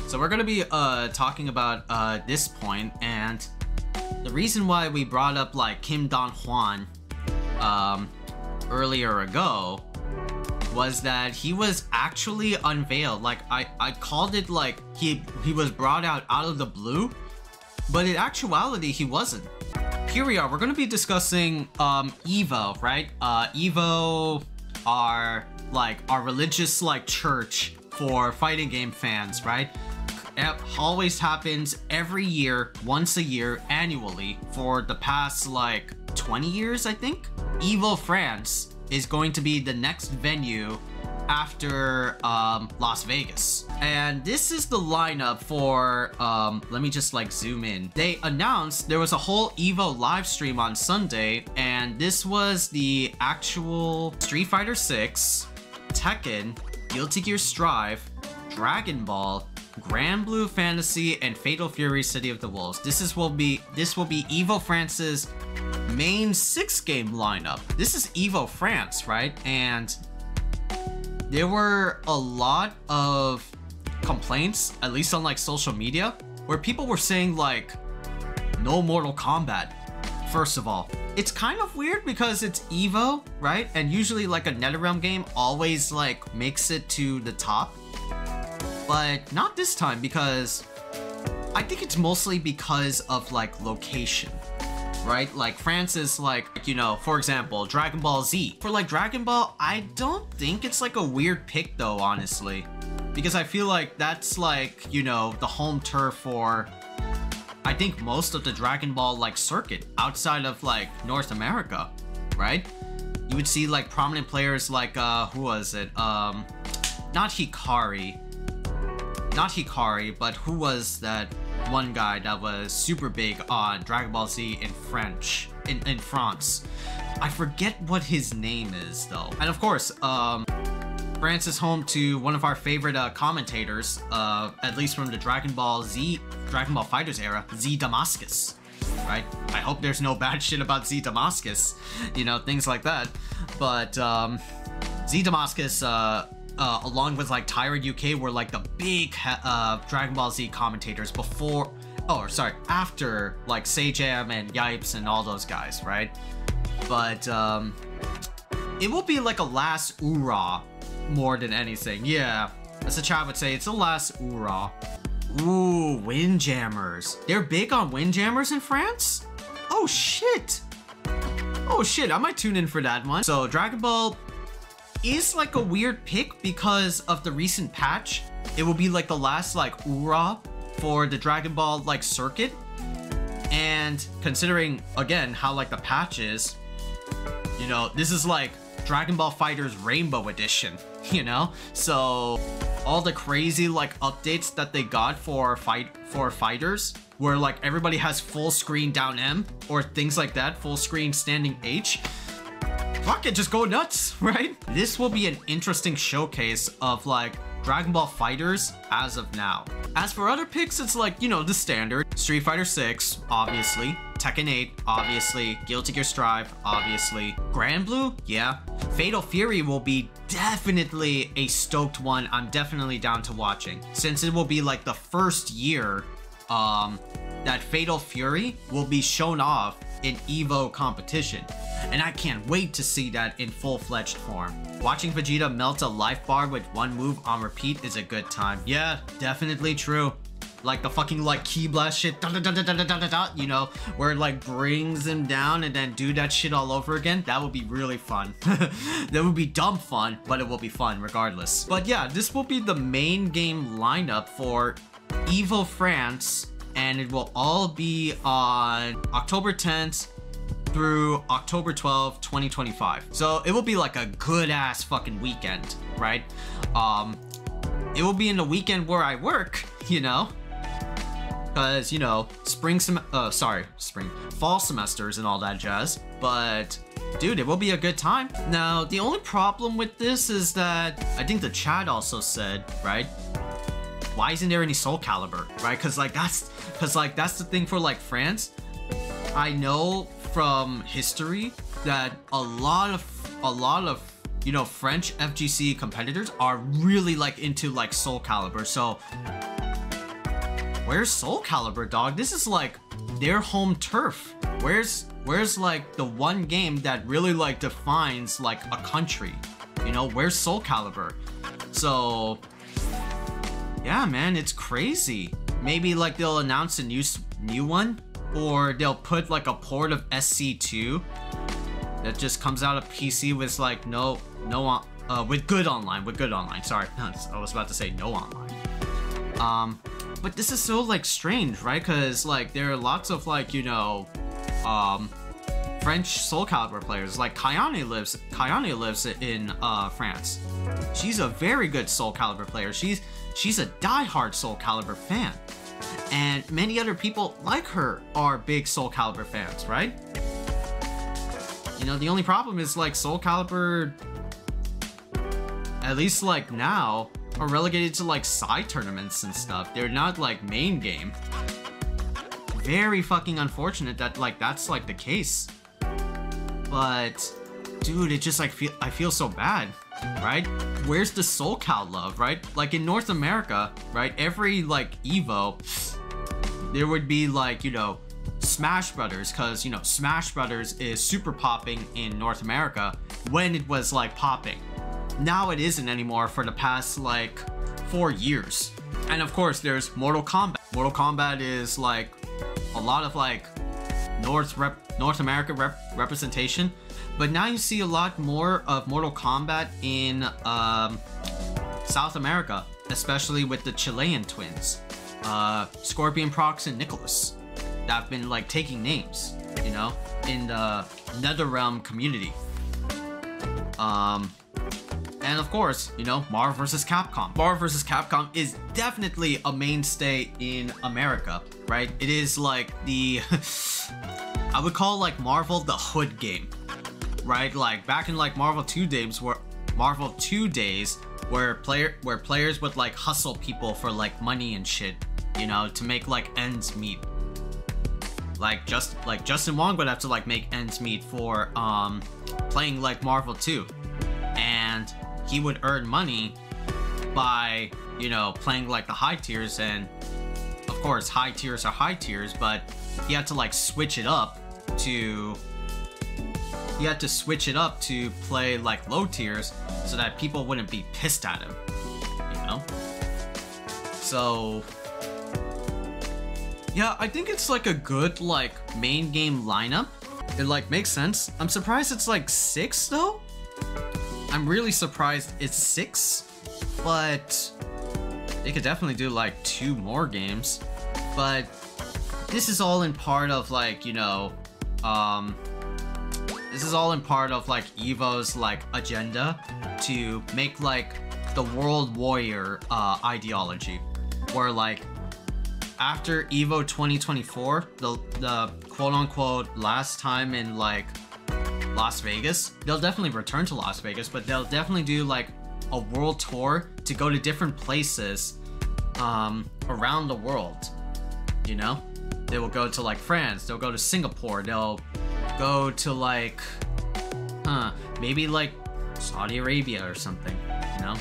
So we're gonna be talking about this point, and the reason why we brought up like Kim Don Hwan earlier ago was that he was actually unveiled. Like I called it like he was brought out of the blue, but in actuality he wasn't. Here we are. We're gonna be discussing EVO, right? EVO are like our religious like church for fighting game fans, right? It always happens every year, once a year, annually for the past like 20 years, I think. EVO France is going to be the next venue after Las Vegas. And this is the lineup for, let me just like zoom in. They announced there was a whole EVO live stream on Sunday, and this was the actual Street Fighter 6, Tekken, Guilty Gear Strive, Dragon Ball, Grand Blue Fantasy, and Fatal Fury City of the Wolves. This will be EVO France's main 6-game lineup. This is EVO France, right? And there were a lot of complaints, at least on like social media, where people were saying like, no Mortal Kombat. First of all, it's kind of weird because it's EVO, right? And usually like a NetherRealm game always like makes it to the top. But not this time, because I think it's mostly because of like location, right? Like France is like, you know, for example, Dragon Ball Z. For like Dragon Ball, I don't think it's like a weird pick though, honestly. Because I feel like that's like, you know, the home turf for, I think, most of the Dragon Ball like circuit outside of like North America, right? You would see like prominent players like, who was it? Not Hikari, but who was that one guy that was super big on Dragon Ball Z in France? I forget what his name is though. And of course, France is home to one of our favorite commentators, at least from the Dragon Ball Fighters era, Z Damascus, right? I hope there's no bad shit about Z Damascus, you know, things like that. But Z Damascus, along with like Tyrant UK, were like the big Dragon Ball Z commentators after like Sajam and Yipes and all those guys, right? But it will be like a last hoorah more than anything. Yeah, as the chat would say, it's a last hoorah. Ooh, Windjammers. They're big on Windjammers in France? Oh shit! Oh shit, I might tune in for that one. So Dragon Ball is like a weird pick because of the recent patch. It will be like the last like hoorah for the Dragon Ball like circuit, and considering again how like the patch is, you know, this is like Dragon Ball FighterZ Rainbow Edition, you know? So all the crazy like updates that they got for fighters, where like everybody has full screen down M or things like that, full screen standing H, fuck it, just go nuts, right? This will be an interesting showcase of like Dragon Ball FighterZ as of now. As for other picks, it's like, you know, the standard. Street Fighter 6, obviously. Tekken 8, obviously. Guilty Gear Strive, obviously. Grand Blue, yeah. Fatal Fury will be definitely a stoked one. I'm definitely down to watching, since it will be like the first year that Fatal Fury will be shown off in EVO competition. And I can't wait to see that in full-fledged form. Watching Vegeta melt a life bar with one move on repeat is a good time. Yeah, definitely true. Like the fucking like key blast shit, you know, where it like brings him down and then do that shit all over again. That would be really fun. That would be dumb fun, but it will be fun regardless. But yeah, this will be the main game lineup for EVO France, and it will all be on October 10th through October 12th, 2025. So it will be like a good ass fucking weekend, right? It will be in the weekend where I work, you know, because, you know, fall semesters and all that jazz. But dude, it will be a good time. Now, the only problem with this is that I think the chat also said, right, why isn't there any Soul Calibur, right? Because that's the thing for like France. I know from history that a lot of you know, French FGC competitors are really like into like Soul Calibur. So where's Soul Calibur, dog? This is like their home turf. Where's like the one game that really like defines like a country? You know, where's Soul Calibur? So yeah, man, it's crazy. Maybe like they'll announce a new one, or they'll put like a port of SC2 that just comes out of PC with like with good online. Sorry, I was about to say no online. But this is so like strange, right? Because like there are lots of like, you know, French Soul Calibur players. Like Kayane lives in France. She's a very good Soul Calibur player. She's a diehard Soul Calibur fan, and many other people like her are big Soul Calibur fans, right? You know, the only problem is like Soul Calibur, at least like now, are relegated to like side tournaments and stuff. They're not like main game. Very fucking unfortunate that like that's like the case. But dude, it just like I feel so bad, right? Where's the Soul Cal love, right? Like in North America, right? Every like EVO, there would be like, you know, Smash Brothers, because you know Smash Brothers is super popping in North America when it was like popping. Now it isn't anymore for the past like 4 years. And of course there's Mortal Kombat. Mortal Kombat is like a lot of like North America representation, but now you see a lot more of Mortal Kombat in South America, especially with the Chilean twins, Scorpion Prox and Nicholas, that have been like taking names, you know, in the NetherRealm community. And of course, you know, Marvel vs. Capcom. Marvel vs. Capcom is definitely a mainstay in America, right? It is like the, I would call like Marvel the hood game, right? Like back in like Marvel 2 days where players would like hustle people for like money and shit, you know, to make like ends meet. Like Justin Wong would have to like make ends meet for playing like Marvel 2, and he would earn money by, you know, playing like the high tiers, and of course high tiers are high tiers, but he had to like switch it up to play like low tiers so that people wouldn't be pissed at him, you know? So yeah, I think it's like a good like main game lineup. It like makes sense. I'm surprised it's like 6 though. I'm really surprised it's 6, but they could definitely do like 2 more games. But this is all in part of like, you know, this is all in part of like EVO's like agenda to make like the World Warrior ideology, where like after EVO 2024, the quote-unquote last time in like Las Vegas, they'll definitely return to Las Vegas, but they'll definitely do like a world tour to go to different places around the world, you know? They will go to like France, they'll go to Singapore, they'll go to like, maybe like Saudi Arabia or something, you know?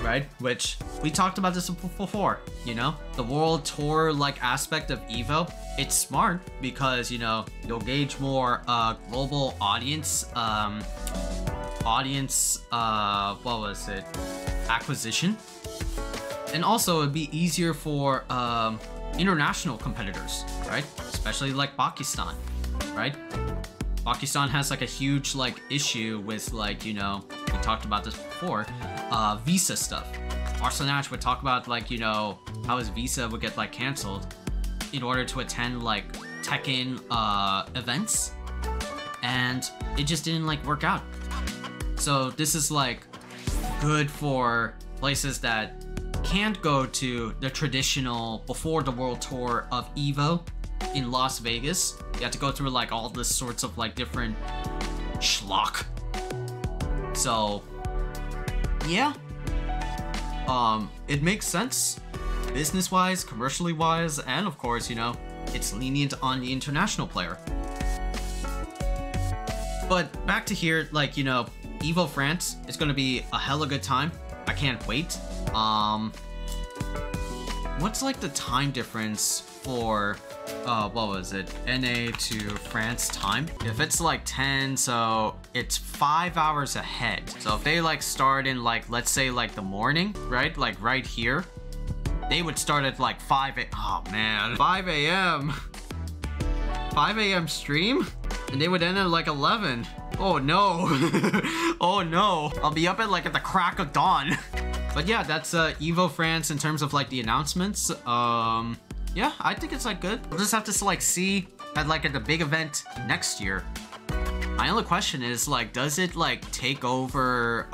Right? Which we talked about this before, you know? The world tour like aspect of EVO, it's smart because, you know, you'll gauge more global audience acquisition. And also it'd be easier for international competitors, right? Especially like Pakistan, right? Pakistan has like a huge like issue with like, you know, we talked about this before, visa stuff. Arsenal would talk about like, you know, how his visa would get like canceled in order to attend like Tekken events, and it just didn't like work out. So this is like good for places that can't go to the traditional before the world tour of EVO in Las Vegas. You have to go through like all this sorts of like different schlock. So yeah, it makes sense business wise, commercially wise, and of course, you know, it's lenient on the international player. But back to here, like, you know, EVO France is going to be a hella good time. I can't wait. What's like the time difference for what was it, NA to France time? If it's like 10, so it's 5 hours ahead. So if they like start in like, let's say like the morning, right, like right here, they would start at like 5 a.m. 5 a.m. stream, and they would end at like 11. Oh no. Oh no, I'll be up at like at the crack of dawn. But yeah, that's EVO France in terms of like the announcements. Yeah, I think it's like good. We'll just have to like see at like at the big event next year. My only question is like, does it like take over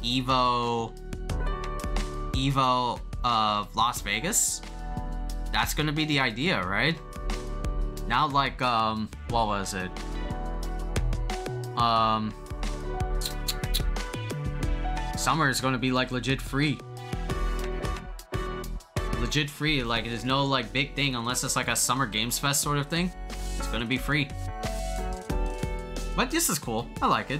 EVO of Las Vegas? That's gonna be the idea, right? Now like what was it? Summer is gonna be like legit free. Legit free, like there's no like big thing unless it's like a Summer Games Fest sort of thing. It's gonna be free. But this is cool. I like it.